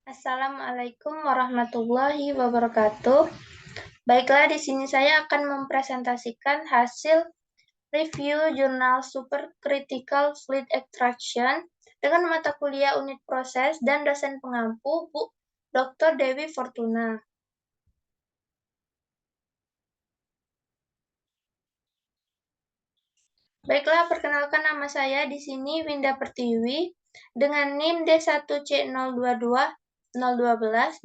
Assalamualaikum warahmatullahi wabarakatuh. Baiklah, di sini saya akan mempresentasikan hasil review jurnal Supercritical Fluid Extraction dengan mata kuliah unit proses dan dosen pengampu Bu Dr. Dewi Fortuna. Baiklah, perkenalkan nama saya di sini Winda Pertiwi dengan NIM D1C022012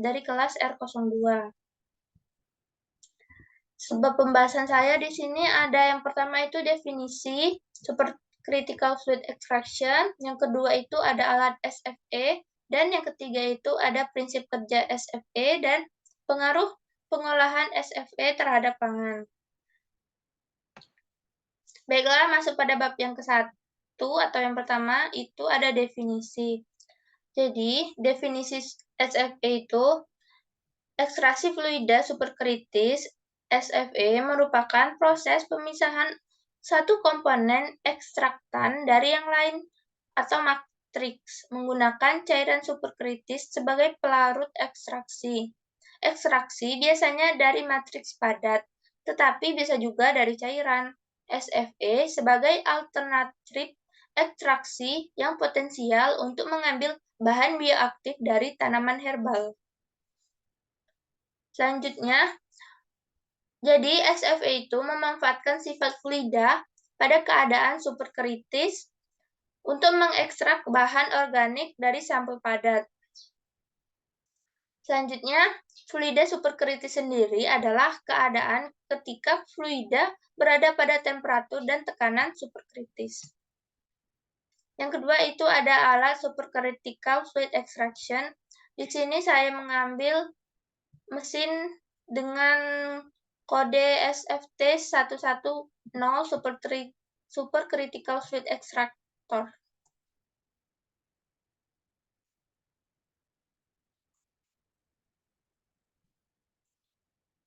dari kelas R02. Sebab pembahasan saya di sini ada yang pertama itu definisi supercritical fluid extraction, yang kedua itu ada alat SFE, dan yang ketiga itu ada prinsip kerja SFE dan pengaruh pengolahan SFE terhadap pangan. Baiklah, masuk pada bab yang ke-1 atau yang pertama itu ada definisi. Jadi, definisi SFE itu ekstraksi fluida superkritis SFE merupakan proses pemisahan satu komponen ekstraktan dari yang lain atau matriks menggunakan cairan superkritis sebagai pelarut ekstraksi. Ekstraksi biasanya dari matriks padat, tetapi bisa juga dari cairan. SFE sebagai alternatif ekstraksi yang potensial untuk mengambil bahan bioaktif dari tanaman herbal. Selanjutnya, jadi SFE itu memanfaatkan sifat fluida pada keadaan superkritis untuk mengekstrak bahan organik dari sampel padat. Selanjutnya, fluida superkritis sendiri adalah keadaan ketika fluida berada pada temperatur dan tekanan superkritis. Yang kedua itu ada alat supercritical fluid extraction. Di sini saya mengambil mesin dengan kode SFT 110 supercritical fluid extractor.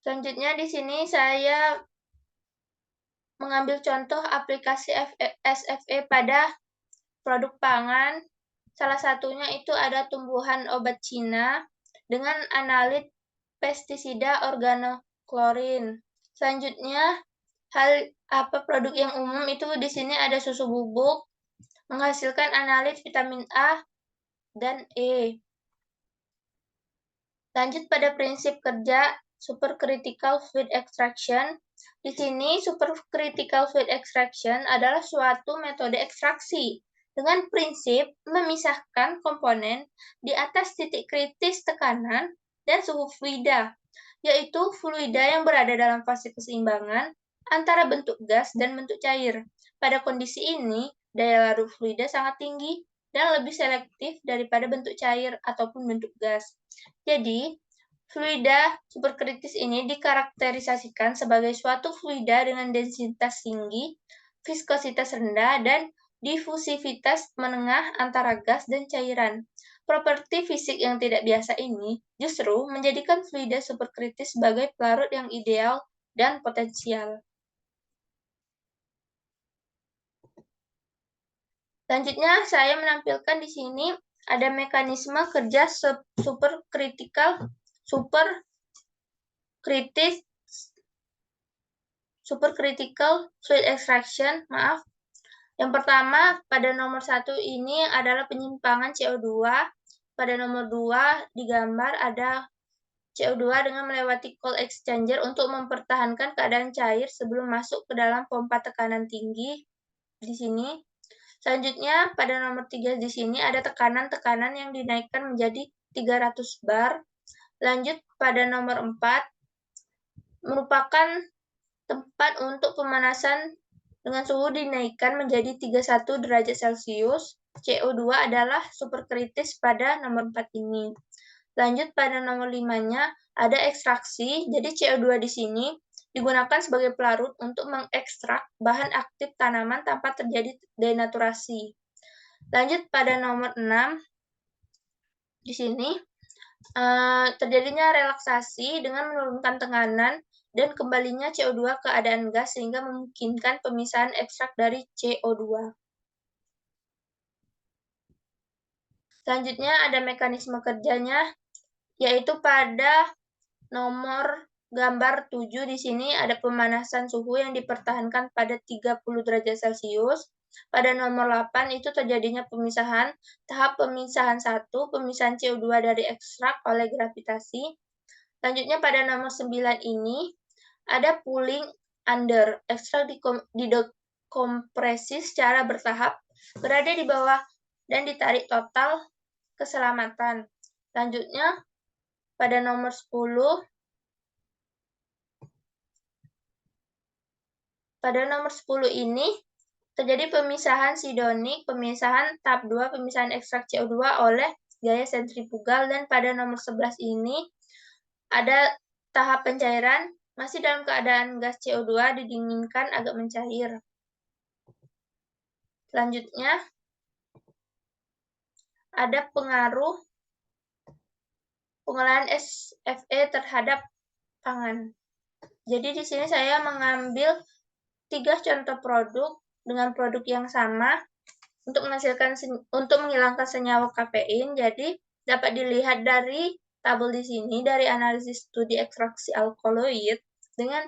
Selanjutnya di sini saya mengambil contoh aplikasi SFE pada produk pangan. Salah satunya itu ada tumbuhan obat Cina dengan analit pestisida organoklorin. Selanjutnya, produk yang umum itu di sini ada susu bubuk menghasilkan analit vitamin A dan E. Lanjut pada prinsip kerja supercritical fluid extraction. Di sini supercritical fluid extraction adalah suatu metode ekstraksi dengan prinsip memisahkan komponen di atas titik kritis tekanan dan suhu fluida, yaitu fluida yang berada dalam fase keseimbangan antara bentuk gas dan bentuk cair. Pada kondisi ini, daya larut fluida sangat tinggi dan lebih selektif daripada bentuk cair ataupun bentuk gas. Jadi, fluida superkritis ini dikarakterisasikan sebagai suatu fluida dengan densitas tinggi, viskositas rendah, dan difusivitas menengah antara gas dan cairan. Properti fisik yang tidak biasa ini justru menjadikan fluida superkritis sebagai pelarut yang ideal dan potensial. Selanjutnya, saya menampilkan di sini ada mekanisme kerja supercritical fluid extraction. Yang pertama, pada nomor 1 ini adalah penyimpangan CO2. Pada nomor 2 digambar ada CO2 dengan melewati cold exchanger untuk mempertahankan keadaan cair sebelum masuk ke dalam pompa tekanan tinggi di sini. Selanjutnya, pada nomor 3 di sini ada tekanan-tekanan yang dinaikkan menjadi 300 bar. Lanjut pada nomor 4, merupakan tempat untuk pemanasan dengan suhu dinaikkan menjadi 31 derajat Celcius. CO2 adalah superkritis pada nomor 4 ini. Lanjut pada nomor 5-nya ada ekstraksi. Jadi CO2 di sini digunakan sebagai pelarut untuk mengekstrak bahan aktif tanaman tanpa terjadi denaturasi. Lanjut pada nomor 6, di sini terjadinya relaksasi dengan menurunkan tekanan dan kembalinya CO2 ke keadaan gas sehingga memungkinkan pemisahan ekstrak dari CO2. Selanjutnya ada mekanisme kerjanya, yaitu pada nomor gambar 7 di sini ada pemanasan suhu yang dipertahankan pada 30 derajat Celcius. Pada nomor 8 itu terjadinya pemisahan, tahap pemisahan 1, pemisahan CO2 dari ekstrak oleh gravitasi. Selanjutnya pada nomor 9 ini ada pooling under, ekstrak didekompresi secara bertahap, berada di bawah dan ditarik total keselamatan. Selanjutnya pada nomor 10, pada nomor 10 ini terjadi pemisahan sidonik, pemisahan tahap 2, pemisahan ekstrak CO2 oleh gaya sentrifugal, dan pada nomor 11 ini ada tahap pencairan, masih dalam keadaan gas CO2 didinginkan agak mencair. Selanjutnya ada pengaruh pengolahan SFE terhadap pangan. Jadi di sini saya mengambil 3 contoh produk dengan produk yang sama untuk menghilangkan senyawa kafein. Jadi dapat dilihat dari tabel di sini dari analisis studi ekstraksi alkaloid dengan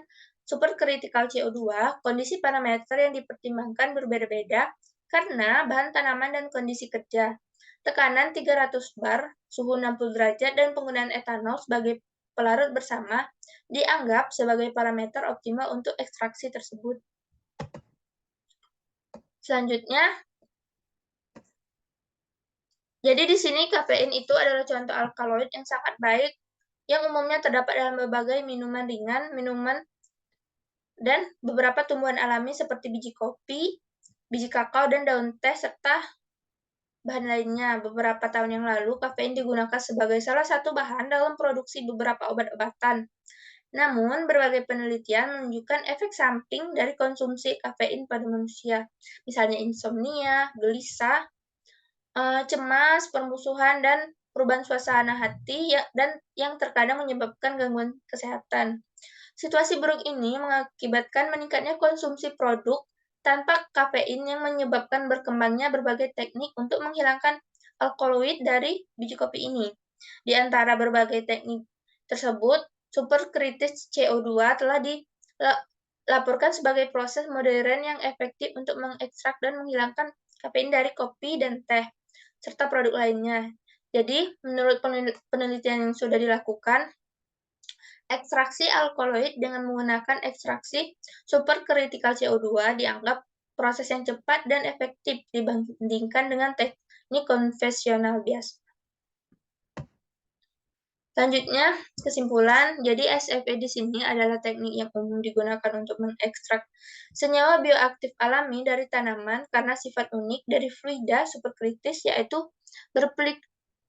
superkritikal CO2, kondisi parameter yang dipertimbangkan berbeda-beda karena bahan tanaman dan kondisi kerja. Tekanan 300 bar, suhu 60 derajat, dan penggunaan etanol sebagai pelarut bersama dianggap sebagai parameter optimal untuk ekstraksi tersebut. Selanjutnya, jadi di sini kafein itu adalah contoh alkaloid yang sangat baik yang umumnya terdapat dalam berbagai minuman ringan, minuman, dan beberapa tumbuhan alami seperti biji kopi, biji kakao, dan daun teh, serta bahan lainnya. Beberapa tahun yang lalu, kafein digunakan sebagai salah satu bahan dalam produksi beberapa obat-obatan. Namun, berbagai penelitian menunjukkan efek samping dari konsumsi kafein pada manusia, misalnya insomnia, gelisah, cemas, permusuhan, dan perubahan suasana hati dan yang terkadang menyebabkan gangguan kesehatan. Situasi buruk ini mengakibatkan meningkatnya konsumsi produk tanpa kafein yang menyebabkan berkembangnya berbagai teknik untuk menghilangkan alkaloid dari biji kopi ini. Di antara berbagai teknik tersebut, superkritis CO2 telah dilaporkan sebagai proses modern yang efektif untuk mengekstrak dan menghilangkan kafein dari kopi dan teh, serta produk lainnya. Jadi, menurut penelitian yang sudah dilakukan, ekstraksi alkaloid dengan menggunakan ekstraksi superkritikal CO2 dianggap proses yang cepat dan efektif dibandingkan dengan teknik konvensional biasa. Selanjutnya, kesimpulan. Jadi SFE di sini adalah teknik yang umum digunakan untuk mengekstrak senyawa bioaktif alami dari tanaman karena sifat unik dari fluida superkritis, yaitu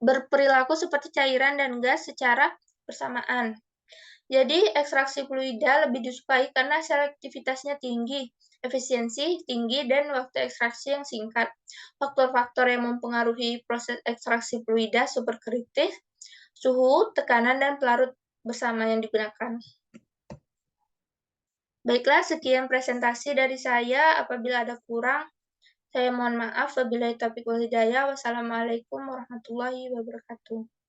berperilaku seperti cairan dan gas secara bersamaan. Jadi, ekstraksi fluida lebih disukai karena selektivitasnya tinggi, efisiensi tinggi, dan waktu ekstraksi yang singkat. Faktor-faktor yang mempengaruhi proses ekstraksi fluida superkritis, suhu, tekanan, dan pelarut bersama yang digunakan. Baiklah, sekian presentasi dari saya. Apabila ada kurang, saya mohon maaf. Wabillahi taufiq wal hidayah. Wassalamualaikum warahmatullahi wabarakatuh.